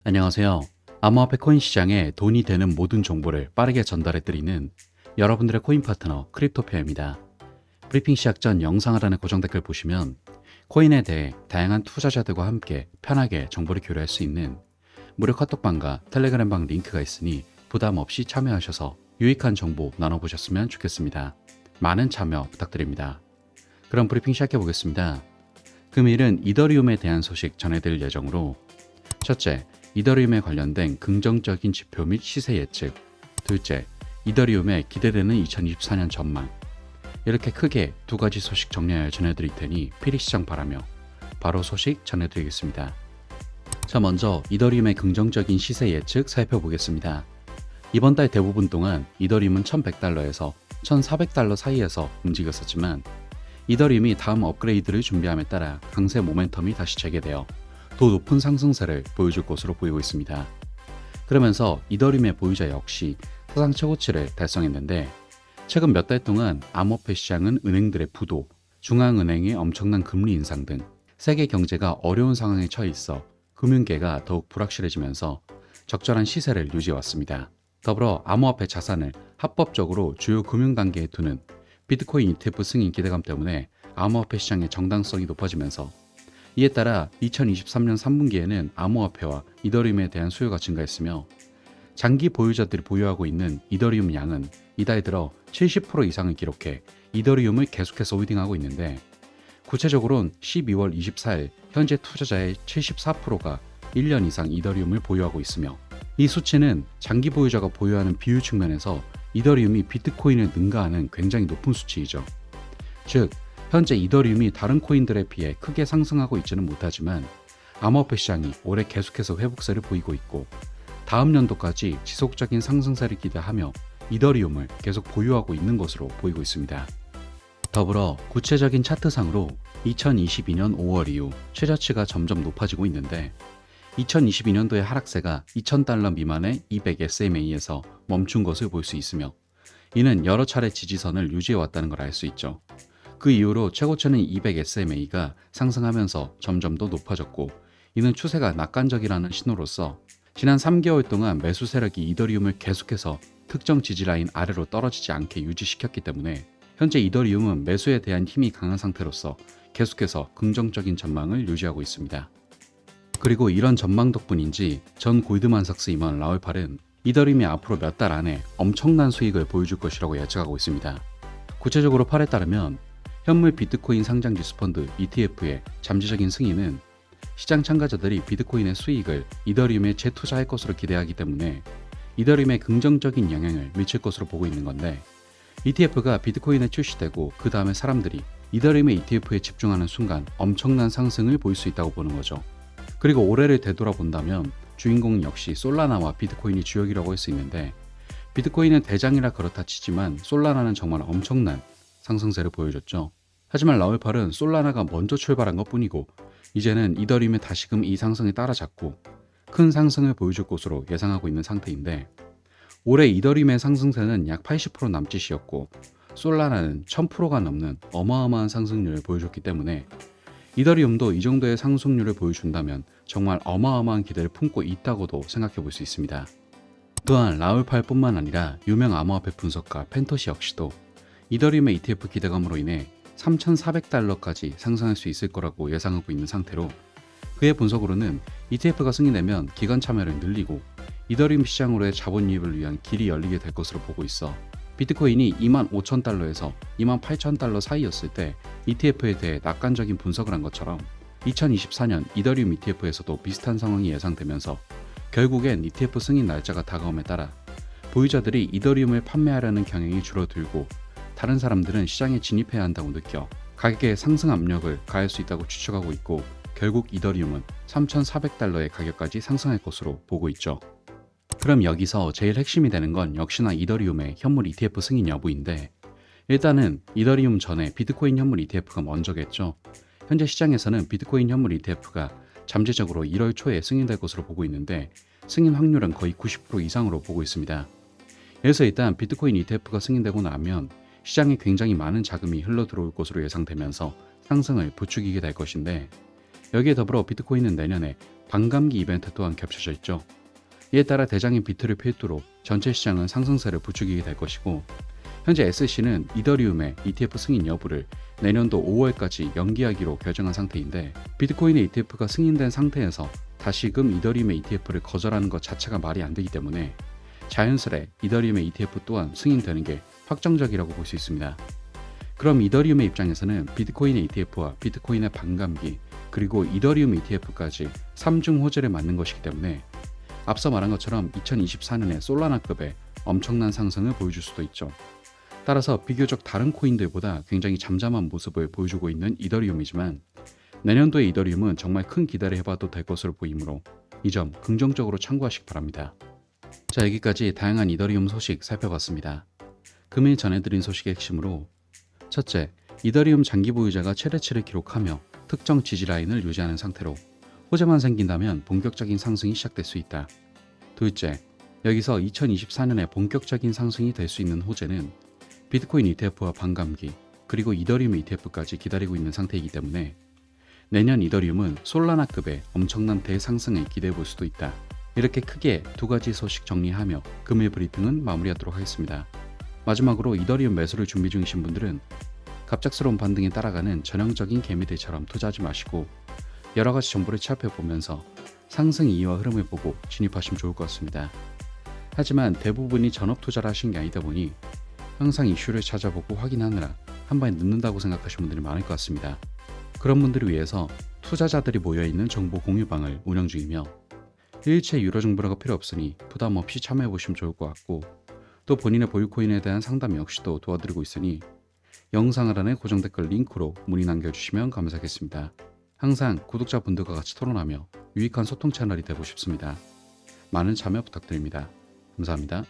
안녕하세요. 암호화폐 코인 시장에 돈이 되는 모든 정보를 빠르게 전달해드리는 여러분들의 코인 파트너 크립토피아입니다. 브리핑 시작 전 영상 하단의 고정 댓글 보시면 코인에 대해 다양한 투자자들과 함께 편하게 정보를 교류할 수 있는 무료 카톡방과 텔레그램방 링크가 있으니 부담 없이 참여하셔서 유익한 정보 나눠보셨으면 좋겠습니다. 많은 참여 부탁드립니다. 그럼 브리핑 시작해 보겠습니다. 금일은 이더리움에 대한 소식 전해드릴 예정으로 첫째, 이더리움에 관련된 긍정적인 지표 및 시세 예측. 둘째, 이더리움에 기대되는 2024년 전망. 이렇게 크게 두 가지 소식 정리하여 전해드릴 테니 필히 시청 바라며 바로 소식 전해드리겠습니다. 자, 먼저 이더리움의 긍정적인 시세 예측 살펴보겠습니다. 이번 달 대부분 동안 이더리움은 1100달러에서 1400달러 사이에서 움직였었지만 이더리움이 다음 업그레이드를 준비함에 따라 강세 모멘텀이 다시 재개되어 더 높은 상승세를 보여줄 것으로 보이고 있습니다. 그러면서 이더리움의 보유자 역시 사상 최고치를 달성했는데 최근 몇 달 동안 암호화폐 시장은 은행들의 부도, 중앙은행의 엄청난 금리 인상 등 세계 경제가 어려운 상황에 처해 있어 금융계가 더욱 불확실해지면서 적절한 시세를 유지해왔습니다. 더불어 암호화폐 자산을 합법적으로 주요 금융단계에 두는 비트코인 ETF 승인 기대감 때문에 암호화폐 시장의 정당성이 높아지면서 이에 따라 2023년 3분기에는 암호화폐와 이더리움에 대한 수요가 증가했으며 장기 보유자들이 보유하고 있는 이더리움 양은 이달 들어 70% 이상을 기록해 이더리움을 계속해서 홀딩하고 있는데 구체적으로는 12월 24일 현재 투자자의 74%가 1년 이상 이더리움을 보유하고 있으며 이 수치는 장기 보유자가 보유하는 비율 측면에서 이더리움이 비트코인을 능가하는 굉장히 높은 수치이죠. 즉 현재 이더리움이 다른 코인들에 비해 크게 상승하고 있지는 못하지만 암호화폐 시장이 올해 계속해서 회복세를 보이고 있고 다음 연도까지 지속적인 상승세를 기대하며 이더리움을 계속 보유하고 있는 것으로 보이고 있습니다. 더불어 구체적인 차트상으로 2022년 5월 이후 최저치가 점점 높아지고 있는데 2022년도의 하락세가 2000달러 미만의 200SMA에서 멈춘 것을 볼 수 있으며 이는 여러 차례 지지선을 유지해왔다는 걸 알 수 있죠. 그 이후로 최고치는 200SMA가 상승하면서 점점 더 높아졌고 이는 추세가 낙관적이라는 신호로서 지난 3개월 동안 매수 세력이 이더리움을 계속해서 특정 지지라인 아래로 떨어지지 않게 유지시켰기 때문에 현재 이더리움은 매수에 대한 힘이 강한 상태로서 계속해서 긍정적인 전망을 유지하고 있습니다. 그리고 이런 전망 덕분인지 전 골드만삭스 임원 라울팔은 이더리움이 앞으로 몇 달 안에 엄청난 수익을 보여줄 것이라고 예측하고 있습니다. 구체적으로 팔에 따르면 현물 비트코인 상장지수 펀드 ETF의 잠재적인 승인은 시장 참가자들이 비트코인의 수익을 이더리움에 재투자할 것으로 기대하기 때문에 이더리움에 긍정적인 영향을 미칠 것으로 보고 있는 건데 ETF가 비트코인에 출시되고 그 다음에 사람들이 이더리움의 ETF에 집중하는 순간 엄청난 상승을 보일 수 있다고 보는 거죠. 그리고 올해를 되돌아본다면 주인공 역시 솔라나와 비트코인이 주역이라고 할 수 있는데 비트코인은 대장이라 그렇다 치지만 솔라나는 정말 엄청난 상승세를 보여줬죠. 하지만 라울팔은 솔라나가 먼저 출발한 것 뿐이고 이제는 이더리움이 다시금 이 상승을 따라잡고 큰 상승을 보여줄 것으로 예상하고 있는 상태인데 올해 이더리움의 상승세는 약 80% 남짓이었고 솔라나는 1000%가 넘는 어마어마한 상승률을 보여줬기 때문에 이더리움도 이 정도의 상승률을 보여준다면 정말 어마어마한 기대를 품고 있다고도 생각해 볼 수 있습니다. 또한 라울팔뿐만 아니라 유명 암호화폐 분석가 펜토시 역시도 이더리움의 ETF 기대감으로 인해 3,400달러까지 상승할 수 있을 거라고 예상하고 있는 상태로 그의 분석으로는 ETF가 승인되면 기관 참여를 늘리고 이더리움 시장으로의 자본 유입을 위한 길이 열리게 될 것으로 보고 있어 비트코인이 25,000달러에서 28,000달러 사이였을 때 ETF에 대해 낙관적인 분석을 한 것처럼 2024년 이더리움 ETF에서도 비슷한 상황이 예상되면서 결국엔 ETF 승인 날짜가 다가옴에 따라 보유자들이 이더리움을 판매하려는 경향이 줄어들고 다른 사람들은 시장에 진입해야 한다고 느껴 가격에 상승 압력을 가할 수 있다고 추측하고 있고 결국 이더리움은 3,400달러의 가격까지 상승할 것으로 보고 있죠. 그럼 여기서 제일 핵심이 되는 건 역시나 이더리움의 현물 ETF 승인 여부인데 일단은 이더리움 전에 비트코인 현물 ETF가 먼저겠죠. 현재 시장에서는 비트코인 현물 ETF가 잠재적으로 1월 초에 승인될 것으로 보고 있는데 승인 확률은 거의 90% 이상으로 보고 있습니다. 그래서 일단 비트코인 ETF가 승인되고 나면 시장에 굉장히 많은 자금이 흘러 들어올 것으로 예상되면서 상승을 부추기게 될 것인데 여기에 더불어 비트코인은 내년에 반감기 이벤트 또한 겹쳐져 있죠. 이에 따라 대장인 비트를 필두로 전체 시장은 상승세를 부추기게 될 것이고, 현재 SEC는 이더리움의 ETF 승인 여부를 내년도 5월까지 연기하기로 결정한 상태인데, 비트코인의 ETF가 승인된 상태에서 다시금 이더리움의 ETF를 거절하는 것 자체가 말이 안 되기 때문에 자연스레 이더리움의 ETF 또한 승인되는 게 확정적이라고 볼 수 있습니다. 그럼 이더리움의 입장에서는 비트코인의 ETF와 비트코인의 반감기, 그리고 이더리움 ETF까지 3중 호재를 맞는 것이기 때문에 앞서 말한 것처럼 2024년에 솔라나급의 엄청난 상승을 보여줄 수도 있죠. 따라서 비교적 다른 코인들보다 굉장히 잠잠한 모습을 보여주고 있는 이더리움이지만, 내년도의 이더리움은 정말 큰 기대를 해봐도 될 것으로 보이므로 이 점 긍정적으로 참고하시기 바랍니다. 자, 여기까지 다양한 이더리움 소식 살펴봤습니다. 금일 전해드린 소식의 핵심으로, 첫째, 이더리움 장기 보유자가 최대치를 기록하며 특정 지지 라인을 유지하는 상태로 호재만 생긴다면 본격적인 상승이 시작될 수 있다. 둘째, 여기서 2024년에 본격적인 상승이 될 수 있는 호재는 비트코인 ETF와 반감기, 그리고 이더리움 ETF까지 기다리고 있는 상태이기 때문에 내년 이더리움은 솔라나급의 엄청난 대상승을 기대해 볼 수도 있다. 이렇게 크게 두 가지 소식 정리하며 금일 브리핑은 마무리하도록 하겠습니다. 마지막으로 이더리움 매수를 준비 중이신 분들은 갑작스러운 반등에 따라가는 전형적인 개미들처럼 투자하지 마시고 여러가지 정보를 취합해보면서 상승 이유와 흐름을 보고 진입하시면 좋을 것 같습니다. 하지만 대부분이 전업 투자를 하신 게 아니다 보니 항상 이슈를 찾아보고 확인하느라 한 번에 늦는다고 생각하시는 분들이 많을 것 같습니다. 그런 분들을 위해서 투자자들이 모여있는 정보 공유방을 운영 중이며, 일체 유료 정보라고 필요 없으니 부담 없이 참여해보시면 좋을 것 같고, 또 본인의 보유코인에 대한 상담 역시도 도와드리고 있으니 영상 하단의 고정 댓글 링크로 문의 남겨주시면 감사하겠습니다. 항상 구독자분들과 같이 토론하며 유익한 소통 채널이 되고 싶습니다. 많은 참여 부탁드립니다. 감사합니다.